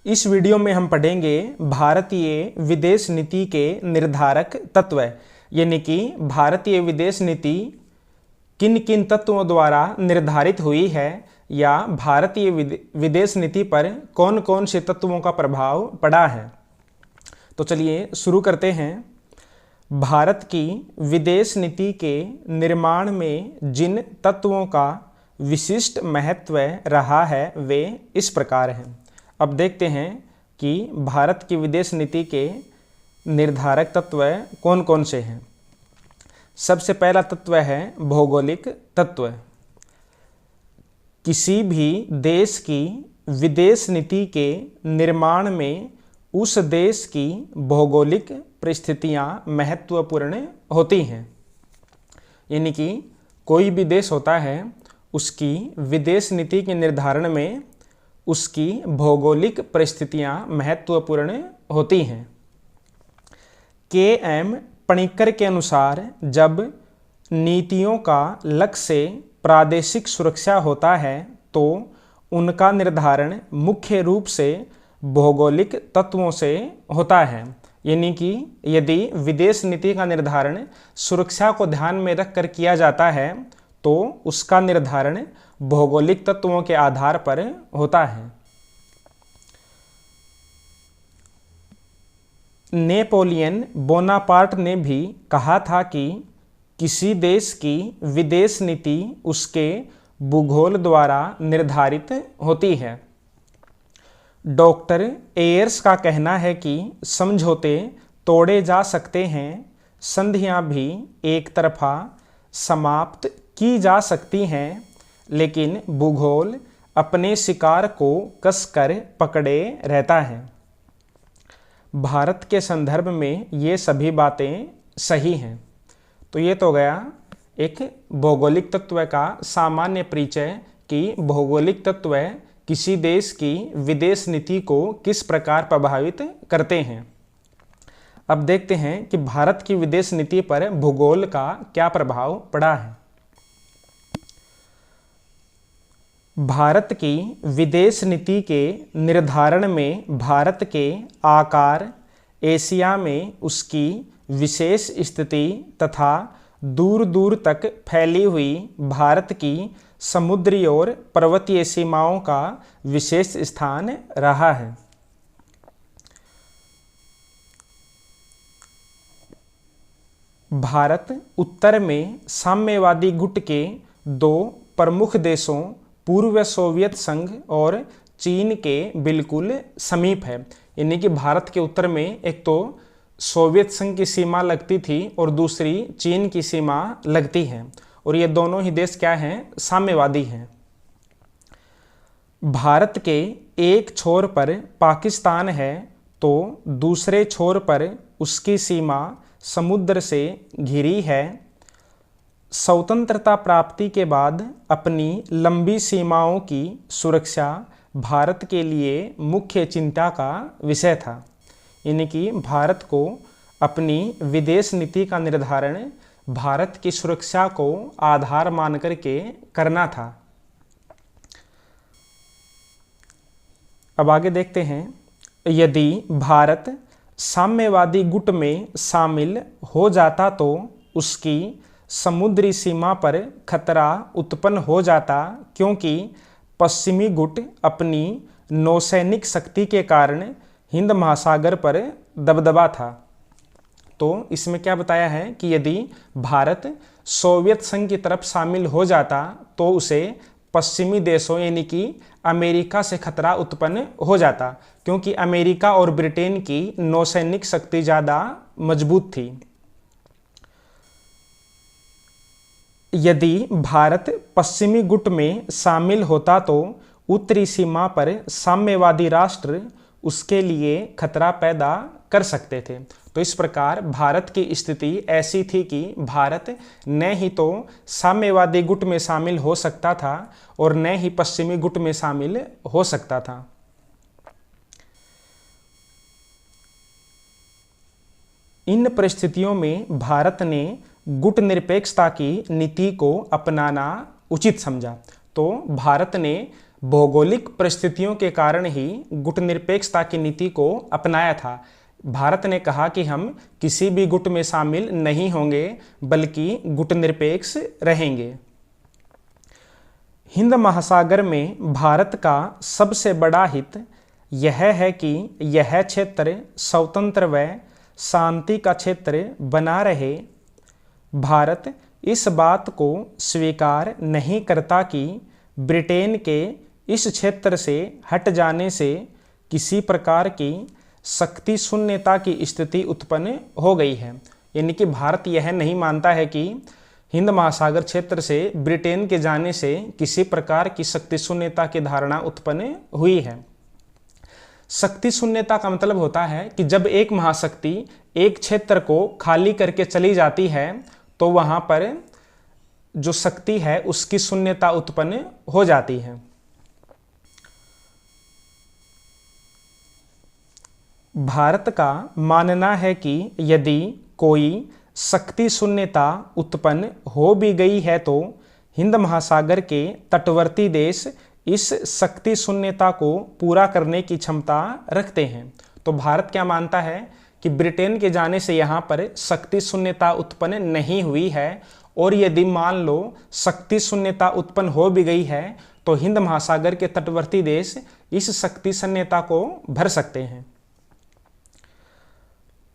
इस वीडियो में हम पढ़ेंगे भारतीय विदेश नीति के निर्धारक तत्व, यानी कि भारतीय विदेश नीति किन किन तत्वों द्वारा निर्धारित हुई है या भारतीय विदेश नीति पर कौन कौन से तत्वों का प्रभाव पड़ा है। तो चलिए शुरू करते हैं। भारत की विदेश नीति के निर्माण में जिन तत्वों का विशिष्ट महत्व रहा है वे इस प्रकार हैं। अब देखते हैं कि भारत की विदेश नीति के निर्धारक तत्व कौन कौन से हैं। सबसे पहला तत्व है भौगोलिक तत्व। किसी भी देश की विदेश नीति के निर्माण में उस देश की भौगोलिक परिस्थितियां महत्वपूर्ण होती हैं। यानी कि कोई भी देश होता है, उसकी विदेश नीति के निर्धारण में उसकी भौगोलिक परिस्थितियां महत्वपूर्ण होती हैं। के.एम. पणिक्कर के अनुसार जब नीतियों का लक्ष्य प्रादेशिक सुरक्षा होता है तो उनका निर्धारण मुख्य रूप से भौगोलिक तत्वों से होता है। यानी कि यदि विदेश नीति का निर्धारण सुरक्षा को ध्यान में रखकर किया जाता है तो उसका निर्धारण भौगोलिक तत्वों के आधार पर होता है। नेपोलियन बोनापार्ट ने भी कहा था कि किसी देश की विदेश नीति उसके भूगोल द्वारा निर्धारित होती है। डॉक्टर एयर्स का कहना है कि समझौते तोड़े जा सकते हैं, संधियां भी एक तरफा समाप्त की जा सकती हैं, लेकिन भूगोल अपने शिकार को कसकर पकड़े रहता है। भारत के संदर्भ में ये सभी बातें सही हैं। तो ये तो गया एक भौगोलिक तत्व का सामान्य परिचय कि भौगोलिक तत्व किसी देश की विदेश नीति को किस प्रकार प्रभावित करते हैं। अब देखते हैं कि भारत की विदेश नीति पर भूगोल का क्या प्रभाव पड़ा है। भारत की विदेश नीति के निर्धारण में भारत के आकार, एशिया में उसकी विशेष स्थिति तथा दूर दूर तक फैली हुई भारत की समुद्री और पर्वतीय सीमाओं का विशेष स्थान रहा है। भारत उत्तर में साम्यवादी गुट के दो प्रमुख देशों पूर्व सोवियत संघ और चीन के बिल्कुल समीप है। यानी कि भारत के उत्तर में एक तो सोवियत संघ की सीमा लगती थी और दूसरी चीन की सीमा लगती है, और ये दोनों ही देश क्या हैं, साम्यवादी हैं। भारत के एक छोर पर पाकिस्तान है तो दूसरे छोर पर उसकी सीमा समुद्र से घिरी है। स्वतंत्रता प्राप्ति के बाद अपनी लंबी सीमाओं की सुरक्षा भारत के लिए मुख्य चिंता का विषय था। यानी कि भारत को अपनी विदेश नीति का निर्धारण भारत की सुरक्षा को आधार मान करके करना था। अब आगे देखते हैं। यदि भारत साम्यवादी गुट में शामिल हो जाता तो उसकी समुद्री सीमा पर खतरा उत्पन्न हो जाता, क्योंकि पश्चिमी गुट अपनी नौसैनिक शक्ति के कारण हिंद महासागर पर दबदबा था। तो इसमें क्या बताया है कि यदि भारत सोवियत संघ की तरफ शामिल हो जाता तो उसे पश्चिमी देशों यानी कि अमेरिका से खतरा उत्पन्न हो जाता, क्योंकि अमेरिका और ब्रिटेन की नौसैनिक शक्ति ज़्यादा मजबूत थी। यदि भारत पश्चिमी गुट में शामिल होता तो उत्तरी सीमा पर साम्यवादी राष्ट्र उसके लिए खतरा पैदा कर सकते थे। तो इस प्रकार भारत की स्थिति ऐसी थी कि भारत न ही तो साम्यवादी गुट में शामिल हो सकता था और न ही पश्चिमी गुट में शामिल हो सकता था। इन परिस्थितियों में भारत ने गुट निरपेक्षता की नीति को अपनाना उचित समझा। तो भारत ने भौगोलिक परिस्थितियों के कारण ही गुटनिरपेक्षता की नीति को अपनाया था। भारत ने कहा कि हम किसी भी गुट में शामिल नहीं होंगे बल्कि गुटनिरपेक्ष रहेंगे। हिंद महासागर में भारत का सबसे बड़ा हित यह है कि यह क्षेत्र स्वतंत्र व शांति का क्षेत्र बना रहे। भारत इस बात को स्वीकार नहीं करता कि ब्रिटेन के इस क्षेत्र से हट जाने से किसी प्रकार की शक्ति शून्यता की स्थिति उत्पन्न हो गई है। यानी कि भारत यह नहीं मानता है कि हिंद महासागर क्षेत्र से ब्रिटेन के जाने से किसी प्रकार की शक्ति शून्यता की धारणा उत्पन्न हुई है। शक्ति शून्यता का मतलब होता है कि जब एक महाशक्ति एक क्षेत्र को खाली करके चली जाती है तो वहां पर जो शक्ति है उसकी शून्यता उत्पन्न हो जाती है। भारत का मानना है कि यदि कोई शक्ति शून्यता उत्पन्न हो भी गई है तो हिंद महासागर के तटवर्ती देश इस शक्ति शून्यता को पूरा करने की क्षमता रखते हैं। तो भारत क्या मानता है कि ब्रिटेन के जाने से यहाँ पर शक्ति शून्यता उत्पन्न नहीं हुई है, और यदि मान लो शक्ति शून्यता उत्पन्न हो भी गई है तो हिंद महासागर के तटवर्ती देश इस शक्ति शून्यता को भर सकते हैं।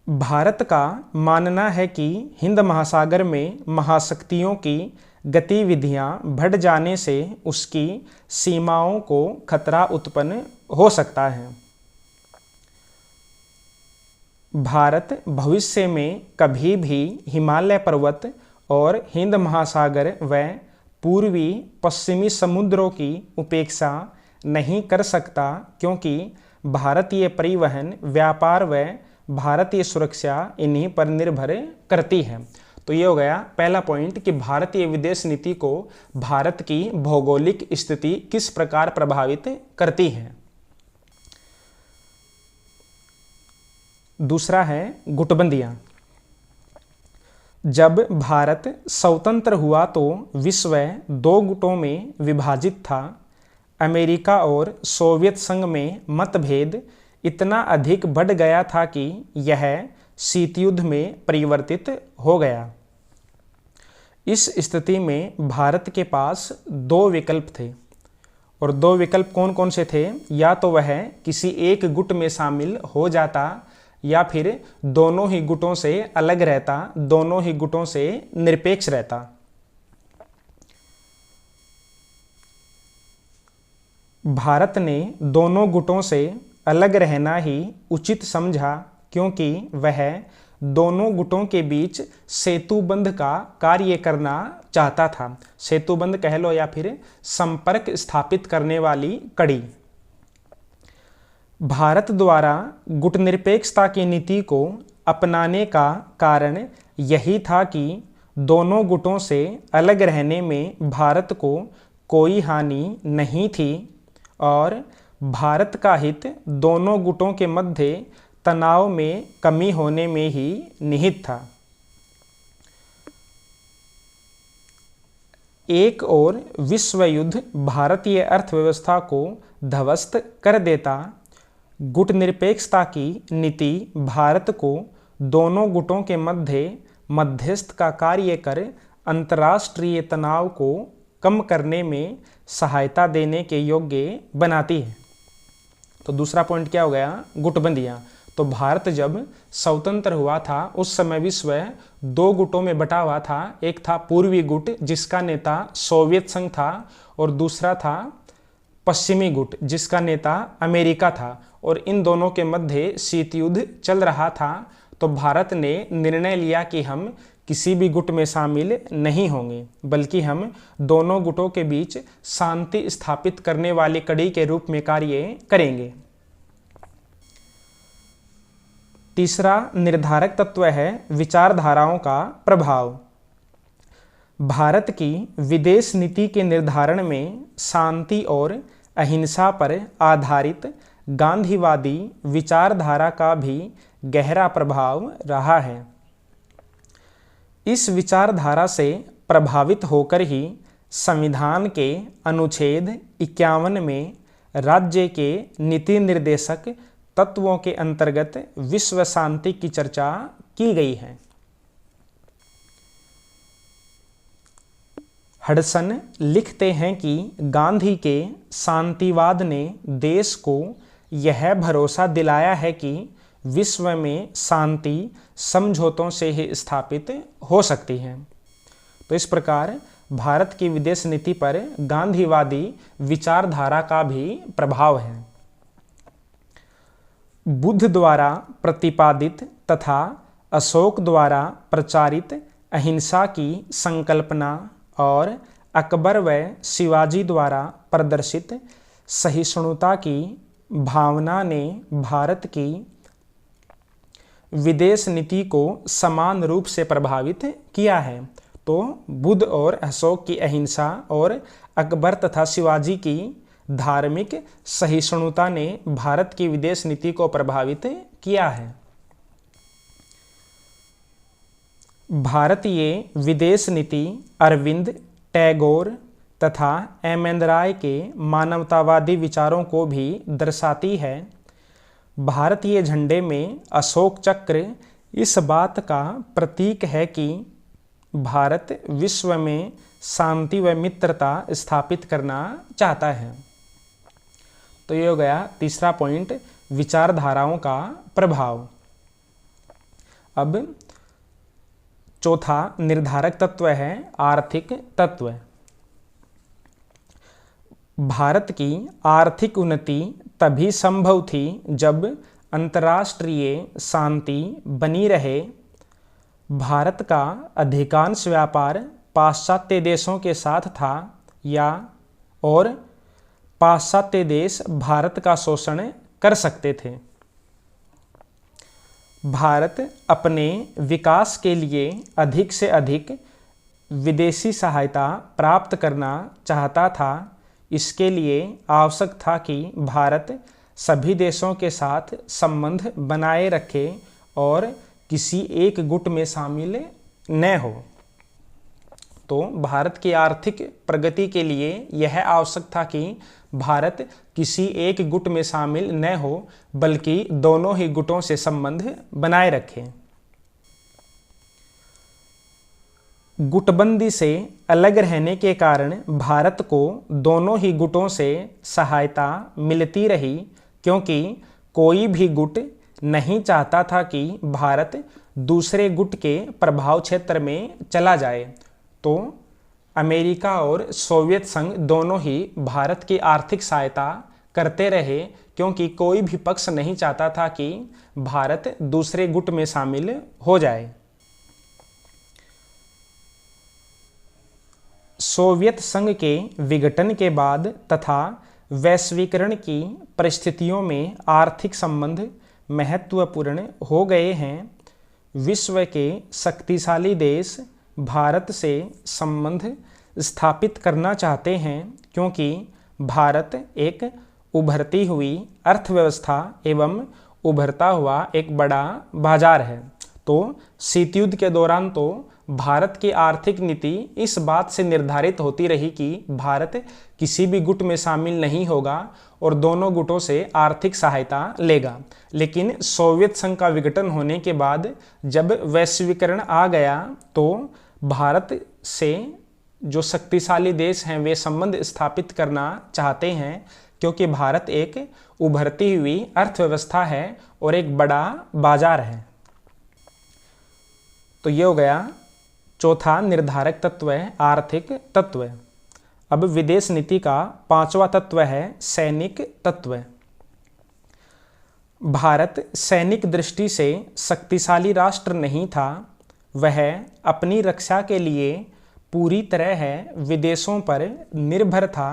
भारत का मानना है कि हिंद महासागर में महाशक्तियों की गतिविधियां बढ़ जाने से उसकी सीमाओं को खतरा उत्पन्न हो सकता है। भारत भविष्य में कभी भी हिमालय पर्वत और हिंद महासागर व पूर्वी पश्चिमी समुद्रों की उपेक्षा नहीं कर सकता, क्योंकि भारतीय परिवहन, व्यापार व भारतीय सुरक्षा इन्हीं पर निर्भर करती है। तो ये हो गया पहला पॉइंट कि भारतीय विदेश नीति को भारत की भौगोलिक स्थिति किस प्रकार प्रभावित करती है। दूसरा है गुटबंदियां। जब भारत स्वतंत्र हुआ तो विश्व दो गुटों में विभाजित था। अमेरिका और सोवियत संघ में मतभेद इतना अधिक बढ़ गया था कि यह शीत युद्ध में परिवर्तित हो गया। इस स्थिति में भारत के पास दो विकल्प थे, और दो विकल्प कौन कौन से थे? या तो वह किसी एक गुट में शामिल हो जाता या फिर दोनों ही गुटों से अलग रहता, दोनों ही गुटों से निरपेक्ष रहता। भारत ने दोनों गुटों से अलग रहना ही उचित समझा, क्योंकि वह दोनों गुटों के बीच सेतुबंध का कार्य करना चाहता था। सेतुबंध कह लो या फिर संपर्क स्थापित करने वाली कड़ी। भारत द्वारा गुटनिरपेक्षता की नीति को अपनाने का कारण यही था कि दोनों गुटों से अलग रहने में भारत को कोई हानि नहीं थी, और भारत का हित दोनों गुटों के मध्य तनाव में कमी होने में ही निहित था। एक और विश्व युद्ध भारतीय अर्थव्यवस्था को ध्वस्त कर देता। गुटनिरपेक्षता की नीति भारत को दोनों गुटों के मध्य मध्यस्थ का कार्य कर अंतर्राष्ट्रीय तनाव को कम करने में सहायता देने के योग्य बनाती है। तो दूसरा पॉइंट क्या हो गया? गुटबंदियां। तो भारत जब स्वतंत्र हुआ था उस समय विश्व दो गुटों में बटा हुआ था। एक था पूर्वी गुट जिसका नेता सोवियत संघ था, और दूसरा था पश्चिमी गुट जिसका नेता अमेरिका था, और इन दोनों के मध्य शीत युद्ध चल रहा था। तो भारत ने निर्णय लिया कि हम किसी भी गुट में शामिल नहीं होंगे, बल्कि हम दोनों गुटों के बीच शांति स्थापित करने वाली कड़ी के रूप में कार्य करेंगे। तीसरा निर्धारक तत्व है विचारधाराओं का प्रभाव। भारत की विदेश नीति के निर्धारण में शांति और अहिंसा पर आधारित गांधीवादी विचारधारा का भी गहरा प्रभाव रहा है। इस विचारधारा से प्रभावित होकर ही संविधान के अनुच्छेद 51 में राज्य के नीति निर्देशक तत्वों के अंतर्गत विश्व शांति की चर्चा की गई है। हडसन लिखते हैं कि गांधी के शांतिवाद ने देश को यह भरोसा दिलाया है कि विश्व में शांति समझौतों से ही स्थापित हो सकती है। तो इस प्रकार भारत की विदेश नीति पर गांधीवादी विचारधारा का भी प्रभाव है। बुद्ध द्वारा प्रतिपादित तथा अशोक द्वारा प्रचारित अहिंसा की संकल्पना और अकबर व शिवाजी द्वारा प्रदर्शित सहिष्णुता की भावना ने भारत की विदेश नीति को समान रूप से प्रभावित किया है। तो बुद्ध और अशोक की अहिंसा और अकबर तथा शिवाजी की धार्मिक सहिष्णुता ने भारत की विदेश नीति को प्रभावित किया है। भारतीय विदेश नीति अरविंद टैगोर तथा एम.एन. राय के मानवतावादी विचारों को भी दर्शाती है। भारतीय झंडे में अशोक चक्र इस बात का प्रतीक है कि भारत विश्व में शांति व मित्रता स्थापित करना चाहता है। तो ये हो गया तीसरा पॉइंट, विचारधाराओं का प्रभाव। अब चौथा निर्धारक तत्व है आर्थिक तत्व। भारत की आर्थिक उन्नति तभी संभव थी जब अंतर्राष्ट्रीय शांति बनी रहे। भारत का अधिकांश व्यापार पाश्चात्य देशों के साथ था और पाश्चात्य देश भारत का शोषण कर सकते थे। भारत अपने विकास के लिए अधिक से अधिक विदेशी सहायता प्राप्त करना चाहता था। इसके लिए आवश्यक था कि भारत सभी देशों के साथ संबंध बनाए रखे और किसी एक गुट में शामिल न हो। तो भारत की आर्थिक प्रगति के लिए यह आवश्यक था कि भारत किसी एक गुट में शामिल न हो, बल्कि दोनों ही गुटों से संबंध बनाए रखे। गुटबंदी से अलग रहने के कारण भारत को दोनों ही गुटों से सहायता मिलती रही, क्योंकि कोई भी गुट नहीं चाहता था कि भारत दूसरे गुट के प्रभाव क्षेत्र में चला जाए। तो अमेरिका और सोवियत संघ दोनों ही भारत की आर्थिक सहायता करते रहे, क्योंकि कोई भी पक्ष नहीं चाहता था कि भारत दूसरे गुट में शामिल हो जाए। सोवियत संघ के विघटन के बाद तथा वैश्वीकरण की परिस्थितियों में आर्थिक संबंध महत्वपूर्ण हो गए हैं। विश्व के शक्तिशाली देश भारत से संबंध स्थापित करना चाहते हैं, क्योंकि भारत एक उभरती हुई अर्थव्यवस्था एवं उभरता हुआ एक बड़ा बाजार है। तो शीत युद्ध के दौरान तो भारत की आर्थिक नीति इस बात से निर्धारित होती रही कि भारत किसी भी गुट में शामिल नहीं होगा और दोनों गुटों से आर्थिक सहायता लेगा। लेकिन सोवियत संघ का विघटन होने के बाद जब वैश्वीकरण आ गया, तो भारत से जो शक्तिशाली देश हैं वे संबंध स्थापित करना चाहते हैं, क्योंकि भारत एक उभरती हुई अर्थव्यवस्था है और एक बड़ा बाजार है। तो ये हो गया चौथा निर्धारक तत्व है आर्थिक तत्व। अब विदेश नीति का पांचवा तत्व है सैनिक तत्व। भारत सैनिक दृष्टि से शक्तिशाली राष्ट्र नहीं था। वह अपनी रक्षा के लिए पूरी तरह विदेशों पर निर्भर था।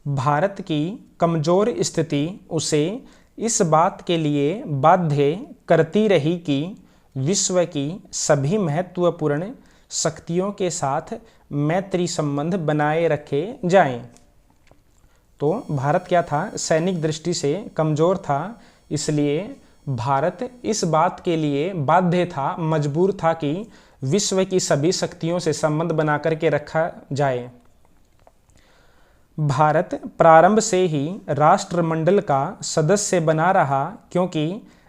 भारत की कमजोर स्थिति उसे इस बात के लिए बाध्य करती रही कि विश्व की सभी महत्वपूर्ण शक्तियों के साथ मैत्री संबंध बनाए रखे जाएं। तो भारत क्या था, सैनिक दृष्टि से कमजोर था, इसलिए भारत इस बात के लिए बाध्य था, मजबूर था कि विश्व की सभी शक्तियों से संबंध बना करके रखा जाए। भारत प्रारंभ से ही राष्ट्रमंडल का सदस्य बना रहा क्योंकि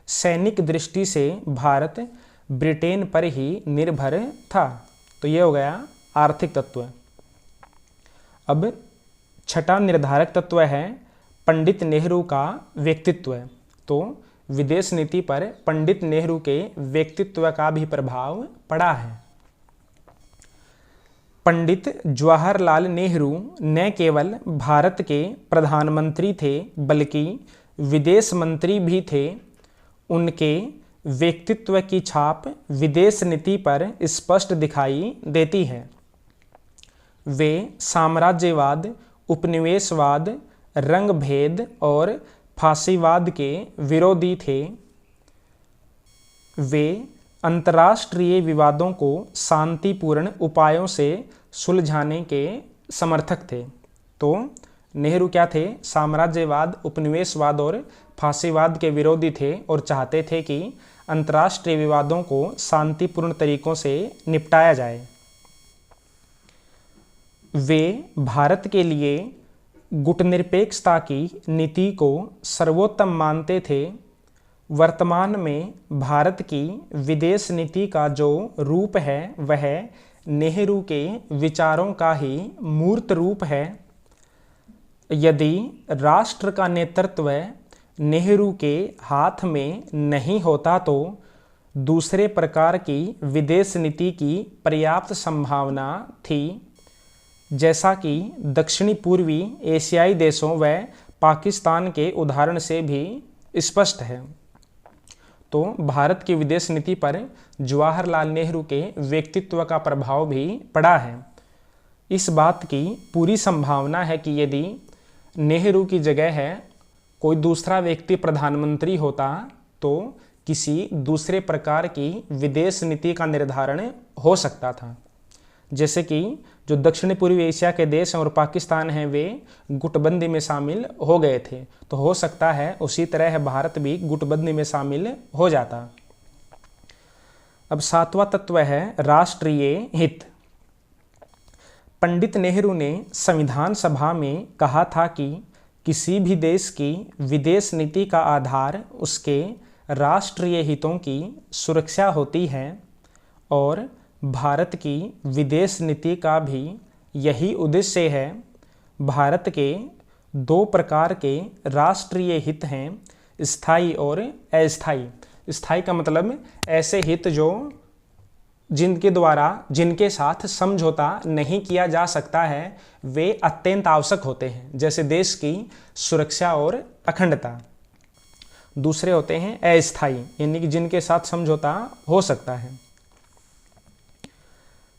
सैनिक दृष्टि से भारत ब्रिटेन पर ही निर्भर था। तो ये हो गया आर्थिक तत्व। अब छठा निर्धारक तत्व है पंडित नेहरू का व्यक्तित्व। तो विदेश नीति पर पंडित नेहरू के व्यक्तित्व का भी प्रभाव पड़ा है। पंडित जवाहरलाल नेहरू न केवल भारत के प्रधानमंत्री थे बल्कि विदेश मंत्री भी थे। उनके व्यक्तित्व की छाप विदेश नीति पर स्पष्ट दिखाई देती है। वे साम्राज्यवाद, उपनिवेशवाद, रंगभेद और फांसीवाद के विरोधी थे। वे अंतर्राष्ट्रीय विवादों को शांतिपूर्ण उपायों से सुलझाने के समर्थक थे। तो नेहरू क्या थे? साम्राज्यवाद, उपनिवेशवाद और फांसीवाद के विरोधी थे और चाहते थे कि अंतर्राष्ट्रीय विवादों को शांतिपूर्ण तरीकों से निपटाया जाए। वे भारत के लिए गुटनिरपेक्षता की नीति को सर्वोत्तम मानते थे। वर्तमान में भारत की विदेश नीति का जो रूप है वह नेहरू के विचारों का ही मूर्त रूप है। यदि राष्ट्र का नेतृत्व नेहरू के हाथ में नहीं होता तो दूसरे प्रकार की विदेश नीति की पर्याप्त संभावना थी, जैसा कि दक्षिणी पूर्वी एशियाई देशों व पाकिस्तान के उदाहरण से भी स्पष्ट है। तो भारत की विदेश नीति पर जवाहरलाल नेहरू के व्यक्तित्व का प्रभाव भी पड़ा है। इस बात की पूरी संभावना है कि यदि नेहरू की जगह है कोई दूसरा व्यक्ति प्रधानमंत्री होता तो किसी दूसरे प्रकार की विदेश नीति का निर्धारण हो सकता था। जैसे कि जो दक्षिणी पूर्वी एशिया के देश हैं और पाकिस्तान हैं वे गुटबंदी में शामिल हो गए थे, तो हो सकता है उसी तरह भारत भी गुटबंदी में शामिल हो जाता। अब सातवां तत्व है राष्ट्रीय हित। पंडित नेहरू ने संविधान सभा में कहा था कि किसी भी देश की विदेश नीति का आधार उसके राष्ट्रीय हितों की सुरक्षा होती है और भारत की विदेश नीति का भी यही उद्देश्य है। भारत के दो प्रकार के राष्ट्रीय हित हैं, स्थायी और अस्थायी। स्थायी का मतलब ऐसे हित जो जिनके साथ समझौता नहीं किया जा सकता है, वे अत्यंत आवश्यक होते हैं, जैसे देश की सुरक्षा और अखंडता। दूसरे होते हैं अस्थायी, यानी कि जिनके साथ समझौता हो सकता है।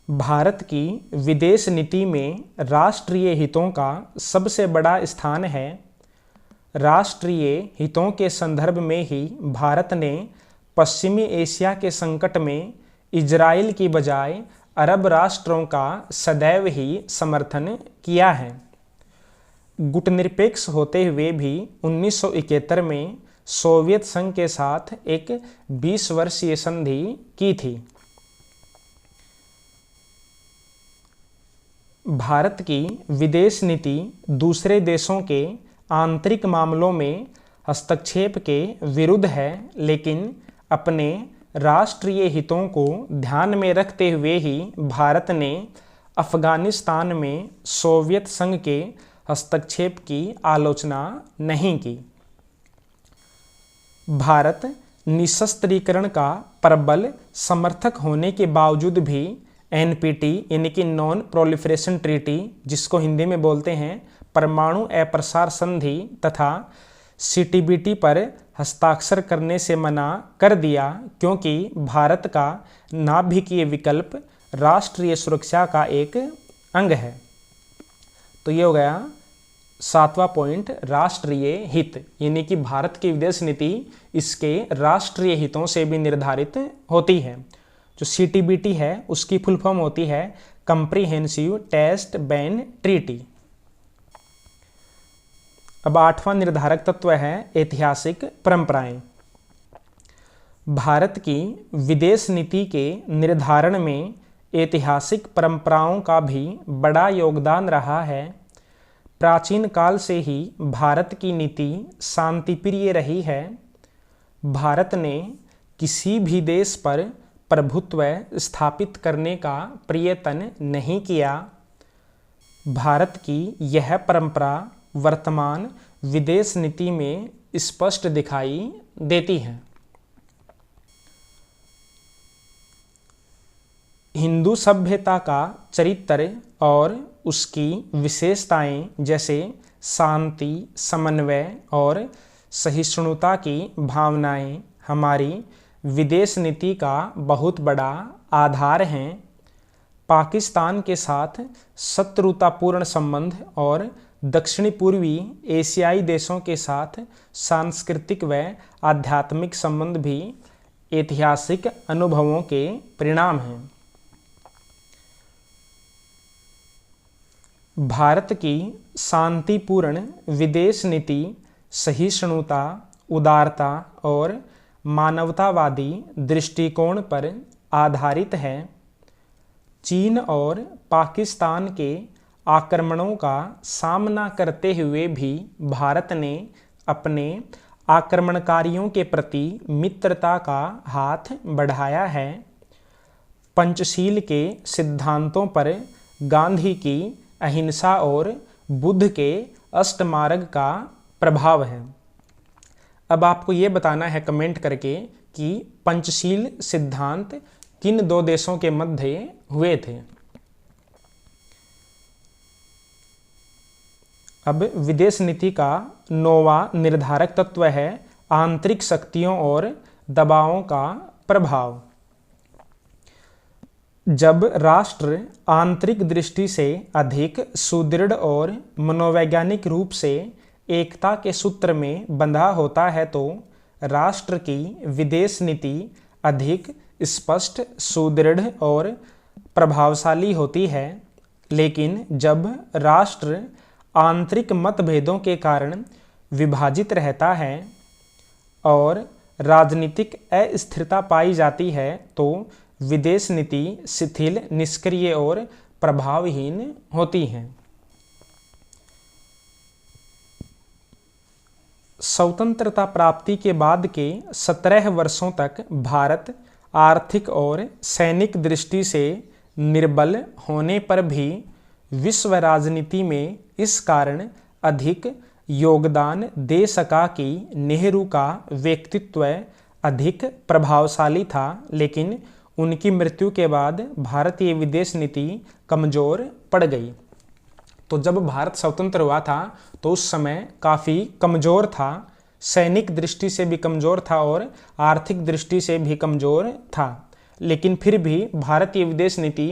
भारत की विदेश नीति में राष्ट्रीय हितों का सबसे बड़ा स्थान है। राष्ट्रीय हितों के संदर्भ में ही भारत ने पश्चिमी एशिया के संकट में इजराइल की बजाय अरब राष्ट्रों का सदैव ही समर्थन किया है। गुटनिरपेक्ष होते हुए भी 1971 में सोवियत संघ के साथ एक 20 वर्षीय संधि की थी। भारत की विदेश नीति दूसरे देशों के आंतरिक मामलों में हस्तक्षेप के विरुद्ध है, लेकिन अपने राष्ट्रीय हितों को ध्यान में रखते हुए ही भारत ने अफगानिस्तान में सोवियत संघ के हस्तक्षेप की आलोचना नहीं की। भारत निशस्त्रीकरण का प्रबल समर्थक होने के बावजूद भी NPT यानी कि नॉन प्रोलिफरेशन ट्रीटी, जिसको हिंदी में बोलते हैं परमाणु अप्रसार संधि, तथा CTBT पर हस्ताक्षर करने से मना कर दिया क्योंकि भारत का नाभिकीय विकल्प राष्ट्रीय सुरक्षा का एक अंग है। तो ये हो गया सातवां पॉइंट, राष्ट्रीय हित, यानी कि भारत की विदेश नीति इसके राष्ट्रीय हितों से भी निर्धारित होती है। जो CTBT है उसकी फुल फॉर्म होती है कंप्रिहेंसिव टेस्ट बैन ट्रीटी। अब आठवां निर्धारक तत्व है ऐतिहासिक परंपराएं। भारत की विदेश नीति के निर्धारण में ऐतिहासिक परंपराओं का भी बड़ा योगदान रहा है। प्राचीन काल से ही भारत की नीति शांतिप्रिय रही है। भारत ने किसी भी देश पर प्रभुत्व स्थापित करने का प्रयत्न नहीं किया। भारत की यह परंपरा वर्तमान विदेश नीति में स्पष्ट दिखाई देती है। हिंदू सभ्यता का चरित्र और उसकी विशेषताएं जैसे शांति, समन्वय और सहिष्णुता की भावनाएं हमारी विदेश नीति का बहुत बड़ा आधार हैं। पाकिस्तान के साथ शत्रुतापूर्ण संबंध और दक्षिणी पूर्वी एशियाई देशों के साथ सांस्कृतिक व आध्यात्मिक संबंध भी ऐतिहासिक अनुभवों के परिणाम हैं। भारत की शांतिपूर्ण विदेश नीति सहिष्णुता, उदारता और मानवतावादी दृष्टिकोण पर आधारित है। चीन और पाकिस्तान के आक्रमणों का सामना करते हुए भी भारत ने अपने आक्रमणकारियों के प्रति मित्रता का हाथ बढ़ाया है। पंचशील के सिद्धांतों पर गांधी की अहिंसा और बुद्ध के अष्टमार्ग का प्रभाव है। अब आपको ये बताना है कमेंट करके कि पंचशील सिद्धांत किन दो देशों के मध्य हुए थे। अब विदेश नीति का 9वां निर्धारक तत्व है आंतरिक शक्तियों और दबावों का प्रभाव। जब राष्ट्र आंतरिक दृष्टि से अधिक सुदृढ़ और मनोवैज्ञानिक रूप से एकता के सूत्र में बंधा होता है तो राष्ट्र की विदेश नीति अधिक स्पष्ट, सुदृढ़ और प्रभावशाली होती है। लेकिन जब राष्ट्र आंतरिक मतभेदों के कारण विभाजित रहता है और राजनीतिक अस्थिरता पाई जाती है तो विदेश नीति शिथिल, निष्क्रिय और प्रभावहीन होती है। स्वतंत्रता प्राप्ति के बाद के 17 वर्षों तक भारत आर्थिक और सैनिक दृष्टि से निर्बल होने पर भी विश्व राजनीति में इस कारण अधिक योगदान दे सका कि नेहरू का व्यक्तित्व अधिक प्रभावशाली था। लेकिन उनकी मृत्यु के बाद भारतीय विदेश नीति कमजोर पड़ गई। तो जब भारत स्वतंत्र हुआ था तो उस समय काफ़ी कमज़ोर था, सैनिक दृष्टि से भी कमज़ोर था और आर्थिक दृष्टि से भी कमज़ोर था। लेकिन फिर भी भारतीय विदेश नीति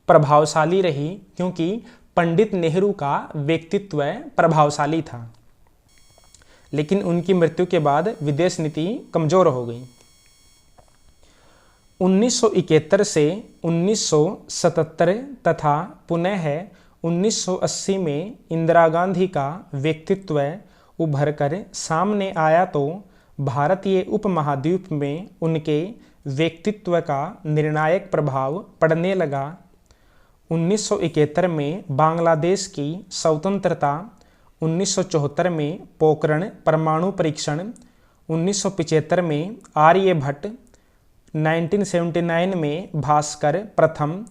प्रभावशाली रही क्योंकि पंडित नेहरू का व्यक्तित्व प्रभावशाली था। लेकिन उनकी मृत्यु के बाद विदेश नीति कमज़ोर हो गई। 1971 से 1977 तथा पुनः 1980 में इंदिरा गांधी का व्यक्तित्व उभरकर सामने आया तो भारतीय उपमहाद्वीप में उनके व्यक्तित्व का निर्णायक प्रभाव पड़ने लगा। 1971 में बांग्लादेश की स्वतंत्रता, 1974 में पोखरण परमाणु परीक्षण, 1975 में आर्यभट्ट, 1979 में भास्कर प्रथम,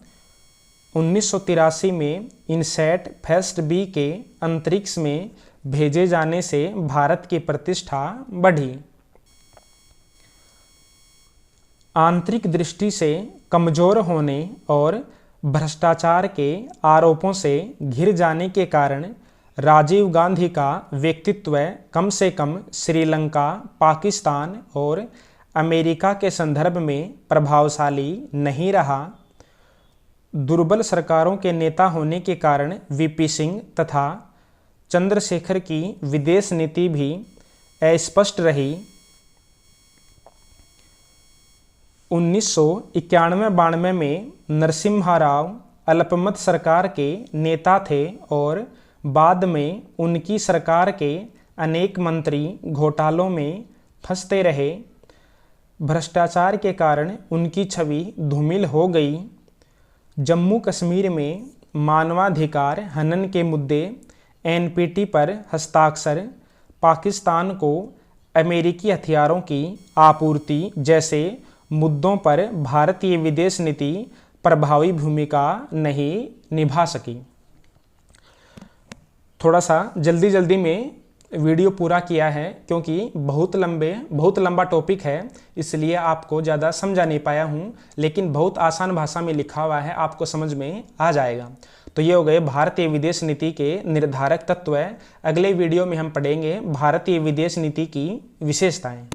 1983 में इनसैट फर्स्ट बी के अंतरिक्ष में भेजे जाने से भारत की प्रतिष्ठा बढ़ी। आंतरिक दृष्टि से कमजोर होने और भ्रष्टाचार के आरोपों से घिर जाने के कारण राजीव गांधी का व्यक्तित्व कम से कम श्रीलंका, पाकिस्तान और अमेरिका के संदर्भ में प्रभावशाली नहीं रहा। दुर्बल सरकारों के नेता होने के कारण वीपी सिंह तथा चंद्रशेखर की विदेश नीति भी अस्पष्ट रही। 1991-92 में नरसिम्हा राव अल्पमत सरकार के नेता थे और बाद में उनकी सरकार के अनेक मंत्री घोटालों में फंसते रहे। भ्रष्टाचार के कारण उनकी छवि धूमिल हो गई। जम्मू कश्मीर में मानवाधिकार हनन के मुद्दे एनपीटी पर हस्ताक्षर पाकिस्तान को अमेरिकी हथियारों की आपूर्ति जैसे मुद्दों पर भारतीय विदेश नीति प्रभावी भूमिका नहीं निभा सकी। थोड़ा सा जल्दी में वीडियो पूरा किया है क्योंकि बहुत लंबा टॉपिक है, इसलिए आपको ज़्यादा समझा नहीं पाया हूँ, लेकिन बहुत आसान भाषा में लिखा हुआ है, आपको समझ में आ जाएगा। तो ये हो गए भारतीय विदेश नीति के निर्धारक तत्व। अगले वीडियो में हम पढ़ेंगे भारतीय विदेश नीति की विशेषताएं।